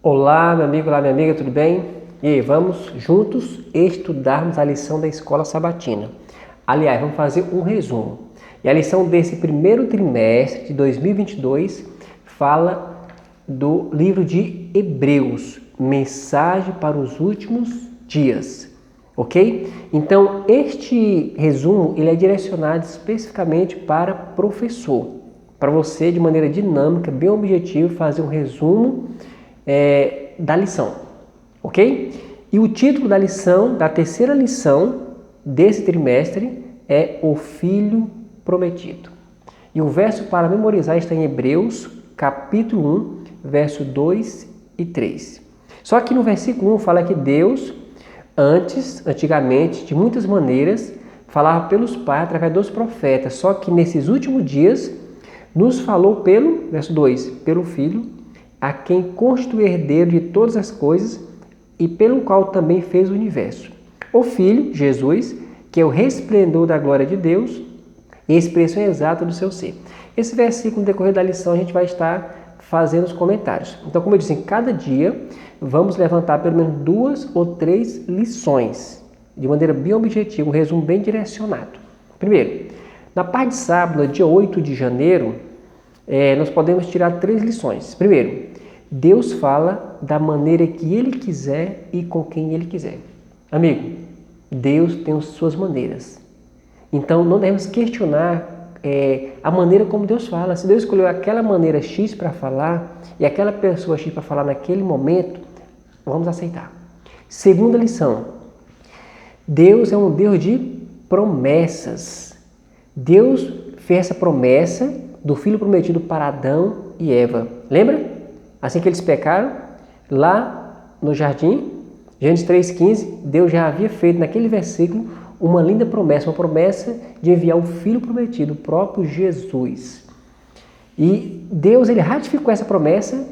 Olá, meu amigo, olá, minha amiga, tudo bem? E aí, vamos juntos estudarmos a lição da Escola Sabatina. Aliás, vamos fazer um resumo. E a lição desse primeiro trimestre de 2022 fala do livro de Hebreus, Mensagem para os Últimos Dias. Ok? Então, este resumo ele é direcionado especificamente para professor. Para você, de maneira dinâmica, bem objetivo, fazer um resumo da lição, ok? E o título da lição, da terceira lição desse trimestre é O Filho Prometido. E o verso para memorizar está em Hebreus, capítulo 1, verso 2 e 3. Só que no versículo 1 fala que Deus, antigamente, de muitas maneiras, falava pelos pais através dos profetas, só que nesses últimos dias nos falou pelo, verso 2, pelo Filho, a quem constituiu herdeiro de todas as coisas e pelo qual também fez o universo. O Filho, Jesus, que é o resplendor da glória de Deus e a expressão exata do seu ser. Esse versículo, no decorrer da lição, a gente vai estar fazendo os comentários. Então, como eu disse, em cada dia vamos levantar pelo menos 2 ou 3 lições, de maneira bem objetiva, um resumo bem direcionado. Primeiro, na parte de sábado, dia 8 de janeiro, nós podemos tirar 3 lições. Primeiro, Deus fala da maneira que Ele quiser e com quem Ele quiser. Amigo, Deus tem as suas maneiras. Então, não devemos questionar a maneira como Deus fala. Se Deus escolheu aquela maneira X para falar e aquela pessoa X para falar naquele momento, vamos aceitar. Segunda lição, Deus é um Deus de promessas. Deus fez essa promessa do Filho prometido para Adão e Eva. Lembra? Assim que eles pecaram, lá no jardim, Gênesis 3,15, Deus já havia feito naquele versículo uma linda promessa, uma promessa de enviar o Filho prometido, o próprio Jesus. E Deus ele ratificou essa promessa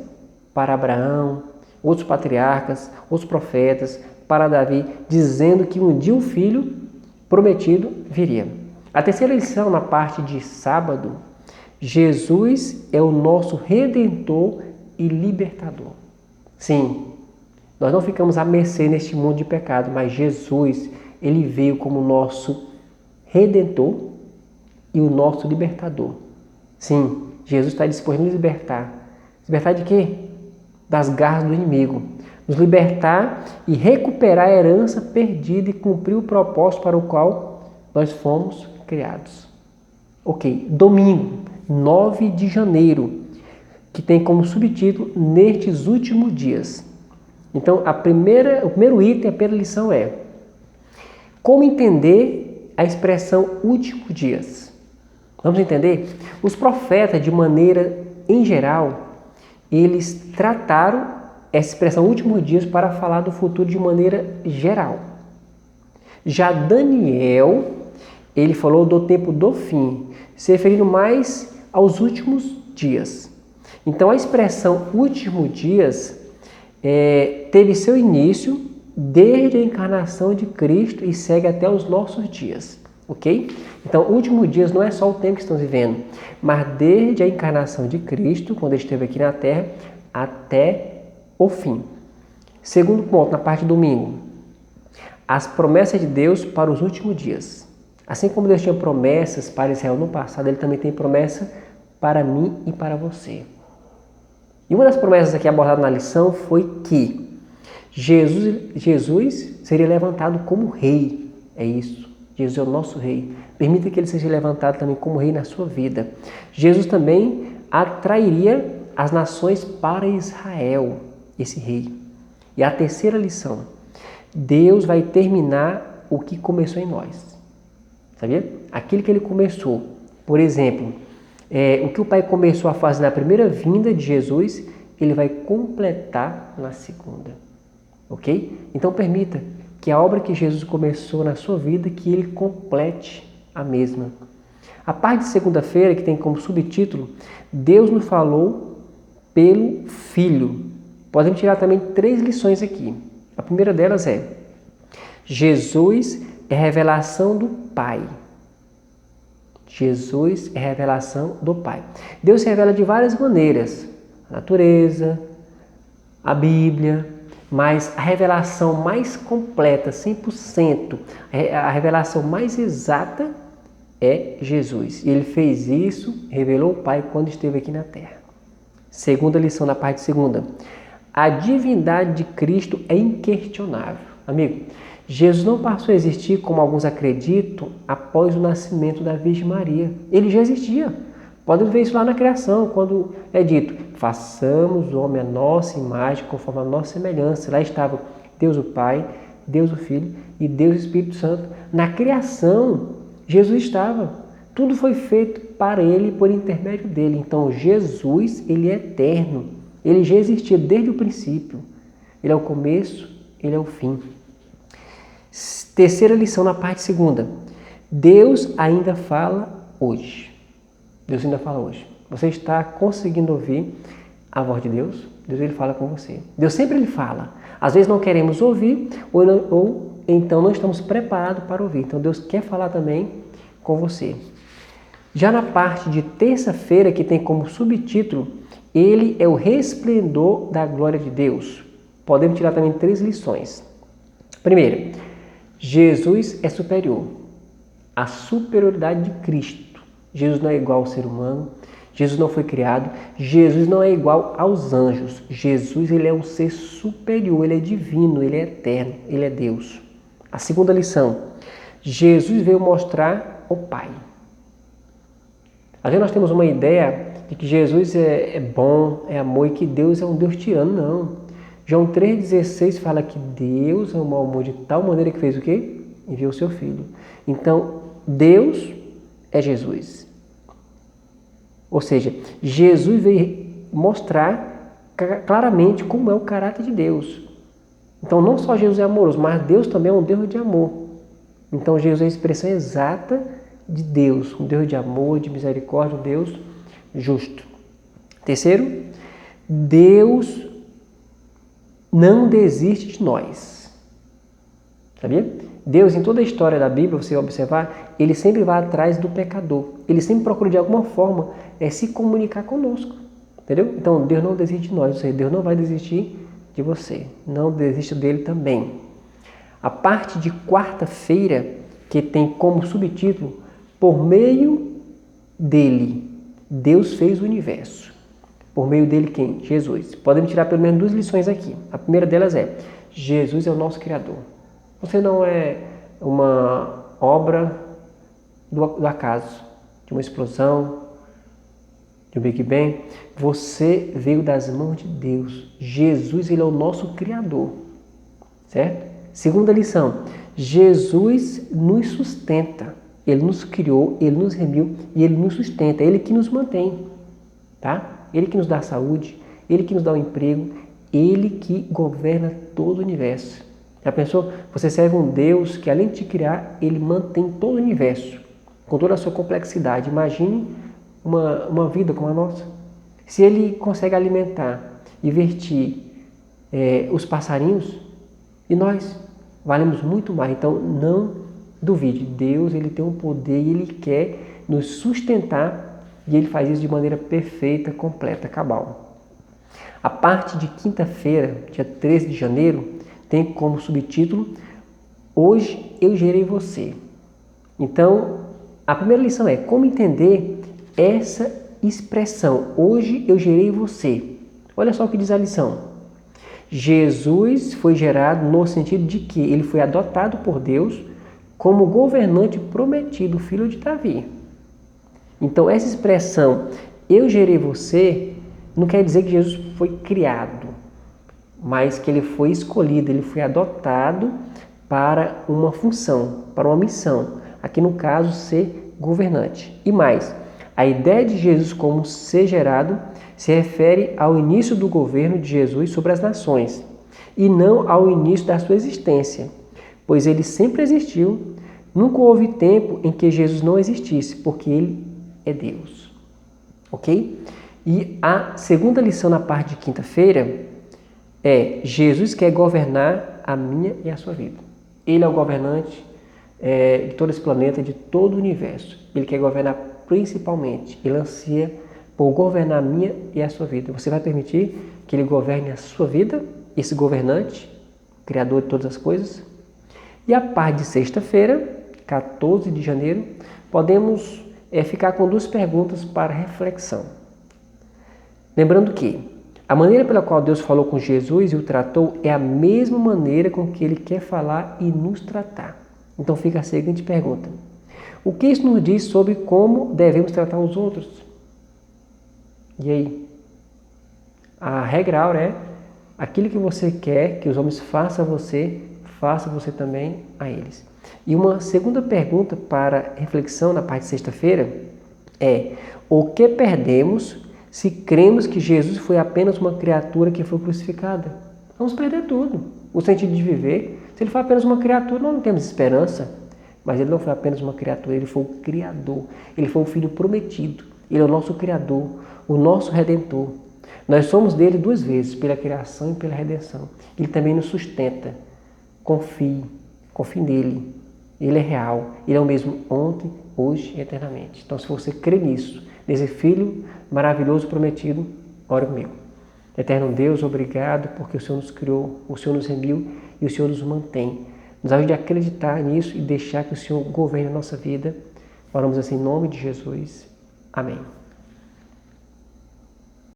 para Abraão, outros patriarcas, outros profetas, para Davi, dizendo que um dia o Filho prometido viria. A terceira lição, na parte de sábado, Jesus é o nosso Redentor e libertador. Sim, nós não ficamos à mercê neste mundo de pecado, mas Jesus, ele veio como nosso Redentor e o nosso libertador. Sim, Jesus está disposto a nos libertar. Libertar de quê? Das garras do inimigo. Nos libertar e recuperar a herança perdida e cumprir o propósito para o qual nós fomos criados. Ok, domingo, 9 de janeiro. Que tem como subtítulo Nestes Últimos Dias. Então, o primeiro item, a primeira lição é como entender a expressão últimos dias. Vamos entender? Os profetas, de maneira em geral, eles trataram essa expressão últimos dias para falar do futuro de maneira geral. Já Daniel, ele falou do tempo do fim, se referindo mais aos últimos dias. Então, a expressão últimos dias teve seu início desde a encarnação de Cristo e segue até os nossos dias, ok? Então, últimos dias não é só o tempo que estamos vivendo, mas desde a encarnação de Cristo, quando ele esteve aqui na Terra, até o fim. Segundo ponto, na parte de domingo, as promessas de Deus para os últimos dias. Assim como Deus tinha promessas para Israel no passado, ele também tem promessa para mim e para você. E uma das promessas aqui abordadas na lição foi que Jesus seria levantado como rei. É isso. Jesus é o nosso rei. Permita que ele seja levantado também como rei na sua vida. Jesus também atrairia as nações para Israel, esse rei. E a terceira lição, Deus vai terminar o que começou em nós. Sabia? Aquilo que ele começou. Por exemplo, o que o Pai começou a fazer na primeira vinda de Jesus, ele vai completar na segunda. Ok? Então permita que a obra que Jesus começou na sua vida, que ele complete a mesma. A parte de segunda-feira, que tem como subtítulo, Deus nos falou pelo Filho. Podemos tirar também 3 lições aqui. A primeira delas é, Jesus é revelação do Pai. Jesus é revelação do Pai. Deus se revela de várias maneiras. A natureza, a Bíblia, mas a revelação mais completa, 100%, a revelação mais exata é Jesus. E ele fez isso, revelou o Pai quando esteve aqui na Terra. Segunda lição na parte segunda. A divindade de Cristo é inquestionável. Amigo, Jesus não passou a existir, como alguns acreditam, após o nascimento da Virgem Maria. Ele já existia. Podemos ver isso lá na criação, quando é dito, façamos o homem a nossa imagem, conforme a nossa semelhança. Lá estava Deus o Pai, Deus o Filho e Deus o Espírito Santo. Na criação, Jesus estava. Tudo foi feito para ele por intermédio dele. Então, Jesus, ele é eterno. Ele já existia desde o princípio. Ele é o começo, ele é o fim. Terceira lição na parte segunda. Deus ainda fala hoje. Deus ainda fala hoje. Você está conseguindo ouvir a voz de Deus? Deus ele fala com você. Deus sempre ele fala. Às vezes não queremos ouvir ou então não estamos preparados para ouvir. Então Deus quer falar também com você. Já na parte de terça-feira, que tem como subtítulo, ele é o resplendor da glória de Deus. Podemos tirar também 3 lições. Primeiro, Jesus é superior. A superioridade de Cristo. Jesus não é igual ao ser humano. Jesus não foi criado. Jesus não é igual aos anjos. Jesus ele é um ser superior. Ele é divino. Ele é eterno. Ele é Deus. A segunda lição. Jesus veio mostrar o Pai. Às vezes nós temos uma ideia de que Jesus é bom, é amor e que Deus é um Deus tirano. Não. João 3,16 fala que Deus amou o mundo de tal maneira que fez o quê? Enviou o seu Filho. Então, Deus é Jesus. Ou seja, Jesus veio mostrar claramente como é o caráter de Deus. Então, não só Jesus é amoroso, mas Deus também é um Deus de amor. Então, Jesus é a expressão exata de Deus, um Deus de amor, de misericórdia, um Deus justo. Terceiro, Deus não desiste de nós. Sabia? Deus, em toda a história da Bíblia, você observar, ele sempre vai atrás do pecador. Ele sempre procura de alguma forma se comunicar conosco. Entendeu? Então, Deus não desiste de nós. Ou seja, Deus não vai desistir de você. Não desista dele também. A parte de quarta-feira, que tem como subtítulo, por meio dele, Deus fez o universo. Por meio dele quem? Jesus. Podemos tirar pelo menos 2 lições aqui. A primeira delas é, Jesus é o nosso Criador. Você não é uma obra do acaso, de uma explosão, de um Big Bang. Você veio das mãos de Deus. Jesus, ele é o nosso Criador. Certo? Segunda lição. Jesus nos sustenta. Ele nos criou, ele nos remiu e ele nos sustenta. É ele que nos mantém. Tá? Ele que nos dá saúde, ele que nos dá o emprego, ele que governa todo o universo. Já pensou? Você serve um Deus que, além de te criar, ele mantém todo o universo, com toda a sua complexidade. Imagine uma vida como a nossa. Se ele consegue alimentar e vestir os passarinhos, e nós valemos muito mais. Então, não duvide. Deus ele tem um poder e ele quer nos sustentar e ele faz isso de maneira perfeita, completa, cabal. A parte de quinta-feira, dia 13 de janeiro, tem como subtítulo Hoje eu gerei você. Então, a primeira lição é como entender essa expressão. Hoje eu gerei você. Olha só o que diz a lição. Jesus foi gerado no sentido de que ele foi adotado por Deus como governante prometido, filho de Davi. Então, essa expressão, eu gerei você, não quer dizer que Jesus foi criado, mas que ele foi escolhido, ele foi adotado para uma função, para uma missão. Aqui, no caso, ser governante. E mais, a ideia de Jesus como ser gerado se refere ao início do governo de Jesus sobre as nações e não ao início da sua existência, pois ele sempre existiu. Nunca houve tempo em que Jesus não existisse, porque ele é Deus. Ok? E a segunda lição na parte de quinta-feira é Jesus quer governar a minha e a sua vida. Ele é o governante de todo esse planeta, de todo o universo. Ele quer governar principalmente. Ele ansia por governar a minha e a sua vida. Você vai permitir que Ele governe a sua vida, esse governante, Criador de todas as coisas. E a parte de sexta-feira, 14 de janeiro, podemos ficar com duas perguntas para reflexão. Lembrando que a maneira pela qual Deus falou com Jesus e o tratou é a mesma maneira com que Ele quer falar e nos tratar. Então fica a seguinte pergunta: o que isso nos diz sobre como devemos tratar os outros? E aí? A regra áurea é: aquilo que você quer que os homens façam a você, faça você também a eles. E uma segunda pergunta para reflexão na parte de sexta-feira é: o que perdemos se cremos que Jesus foi apenas uma criatura que foi crucificada? Vamos perder tudo. O sentido de viver. Se ele foi apenas uma criatura, nós não temos esperança. Mas ele não foi apenas uma criatura, ele foi o Criador. Ele foi o Filho prometido. Ele é o nosso Criador, o nosso Redentor. Nós somos dele duas vezes, pela criação e pela redenção. Ele também nos sustenta. Confie nele. Ele é real. Ele é o mesmo ontem, hoje e eternamente. Então, se você crê nisso, nesse Filho maravilhoso prometido, ore comigo. Eterno Deus, obrigado porque o Senhor nos criou, o Senhor nos remiu e o Senhor nos mantém. Nos ajude a acreditar nisso e deixar que o Senhor governe a nossa vida. Oramos assim em nome de Jesus. Amém.